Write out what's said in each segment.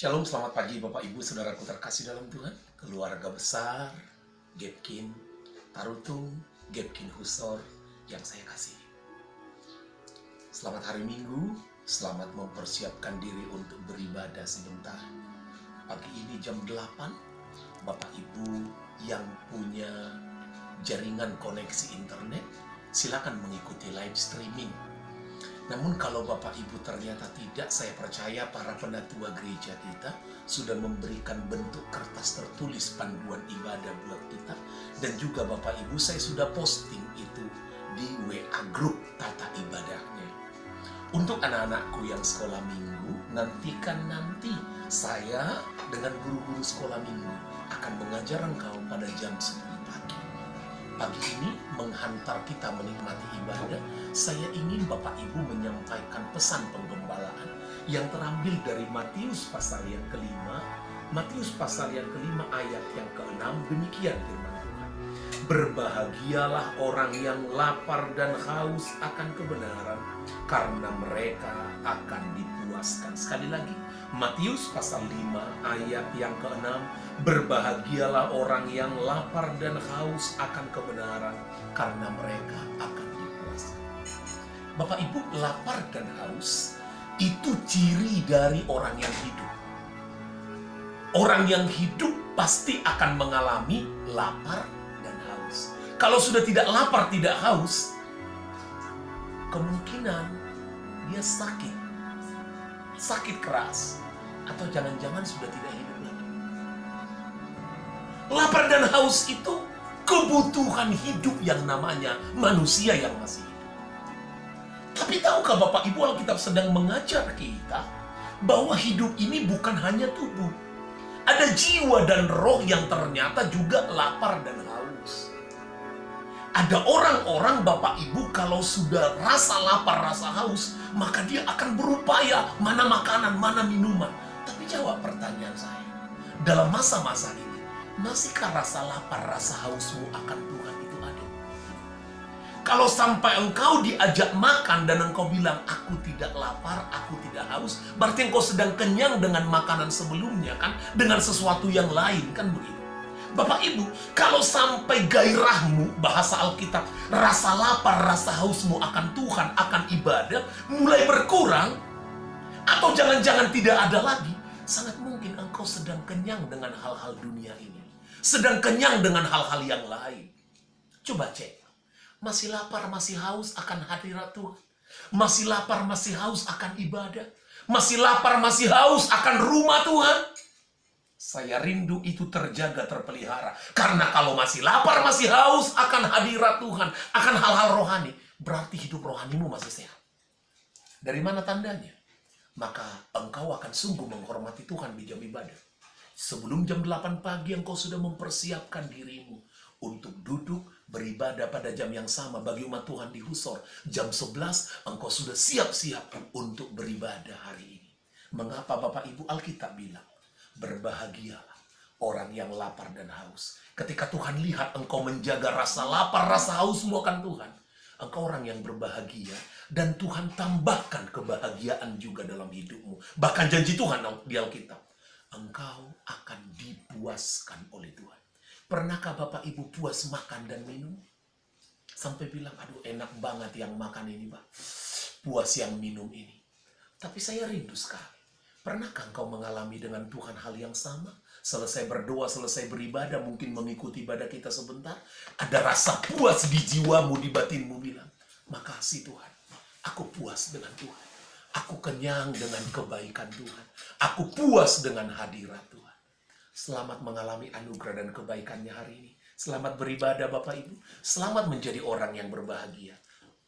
Shalom, selamat pagi Bapak Ibu Saudaraku terkasih dalam Tuhan. Keluarga besar Gapkin Tarutung, Gapkin Husor yang saya kasih. Selamat hari Minggu, selamat mempersiapkan diri untuk beribadah sebentar. Pagi ini jam 8, Bapak Ibu yang punya jaringan koneksi internet, silakan mengikuti live streaming. Namun kalau Bapak Ibu ternyata tidak, saya percaya para penatua gereja kita sudah memberikan bentuk kertas tertulis panduan ibadah buat kita. Dan juga Bapak Ibu, saya sudah posting itu di WA Group tata ibadahnya. Untuk anak-anakku yang sekolah minggu, nanti saya dengan guru-guru sekolah minggu akan mengajar engkau pada jam 10 pagi. Pagi ini menghantar kita menikmati ibadah, saya ingin Bapak Ibu menyampaikan pesan penggembalaan yang terambil dari Matius pasal yang kelima. Matius pasal yang kelima ayat yang ke-6, demikian firman Tuhan. Berbahagialah orang yang lapar dan haus akan kebenaran, karena mereka akan dipuaskan. Sekali lagi, Matius pasal 5 ayat yang ke-6. Berbahagialah orang yang lapar dan haus akan kebenaran, karena mereka akan dipuaskan. Bapak Ibu, lapar dan haus itu ciri dari orang yang hidup. Orang yang hidup pasti akan mengalami lapar dan haus. Kalau sudah tidak lapar, tidak haus, kemungkinan dia sakit keras, atau jangan-jangan sudah tidak hidup lagi. Lapar dan haus itu kebutuhan hidup yang namanya manusia yang masih hidup. Tapi tahukah Bapak Ibu, Alkitab sedang mengajar kita bahwa hidup ini bukan hanya tubuh. Ada jiwa dan roh yang ternyata juga lapar dan haus. Ada orang-orang Bapak Ibu kalau sudah rasa lapar, rasa haus, maka dia akan berupaya mana makanan, mana minuman. Tapi jawab pertanyaan saya, dalam masa-masa ini, masihkah rasa lapar, rasa hausmu akan Tuhan itu ada? Kalau sampai engkau diajak makan dan engkau bilang, aku tidak lapar, aku tidak haus, berarti engkau sedang kenyang dengan makanan sebelumnya kan? Dengan sesuatu yang lain kan begitu? Bapak Ibu, kalau sampai gairahmu, bahasa Alkitab, rasa lapar, rasa hausmu akan Tuhan, akan ibadah, mulai berkurang, atau jangan-jangan tidak ada lagi, sangat mungkin engkau sedang kenyang dengan hal-hal dunia ini. Sedang kenyang dengan hal-hal yang lain. Coba cek. Masih lapar, masih haus akan hadirat Tuhan. Masih lapar, masih haus akan ibadah. Masih lapar, masih haus akan rumah Tuhan. Saya rindu itu terjaga, terpelihara. Karena kalau masih lapar, masih haus akan hadirat Tuhan, akan hal-hal rohani, berarti hidup rohanimu masih sehat. Dari mana tandanya? Maka engkau akan sungguh menghormati Tuhan di jam ibadah. Sebelum jam 8 pagi engkau sudah mempersiapkan dirimu untuk duduk beribadah pada jam yang sama bagi umat Tuhan di Husor. Jam 11 engkau sudah siap-siap untuk beribadah hari ini. Mengapa Bapak Ibu, Alkitab bilang, berbahagialah orang yang lapar dan haus. Ketika Tuhan lihat engkau menjaga rasa lapar, rasa hausmu akan Tuhan, engkau orang yang berbahagia. Dan Tuhan tambahkan kebahagiaan juga dalam hidupmu. Bahkan janji Tuhan di Alkitab, engkau akan dipuaskan oleh Tuhan. Pernahkah Bapak Ibu puas makan dan minum? Sampai bilang, aduh enak banget yang makan ini Pak. Puas yang minum ini. Tapi saya rindu sekali. Pernahkah engkau mengalami dengan Tuhan hal yang sama? Selesai berdoa, selesai beribadah, mungkin mengikuti ibadah kita sebentar, ada rasa puas di jiwamu, di batinmu bilang, makasih Tuhan, aku puas dengan Tuhan. Aku kenyang dengan kebaikan Tuhan. Aku puas dengan hadirat Tuhan. Selamat mengalami anugerah dan kebaikannya hari ini. Selamat beribadah Bapak Ibu. Selamat menjadi orang yang berbahagia.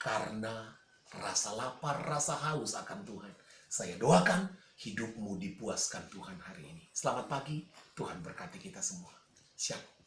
Karena rasa lapar, rasa haus akan Tuhan. Saya doakan hidupmu dipuaskan Tuhan hari ini. Selamat pagi, Tuhan berkati kita semua. Shalom.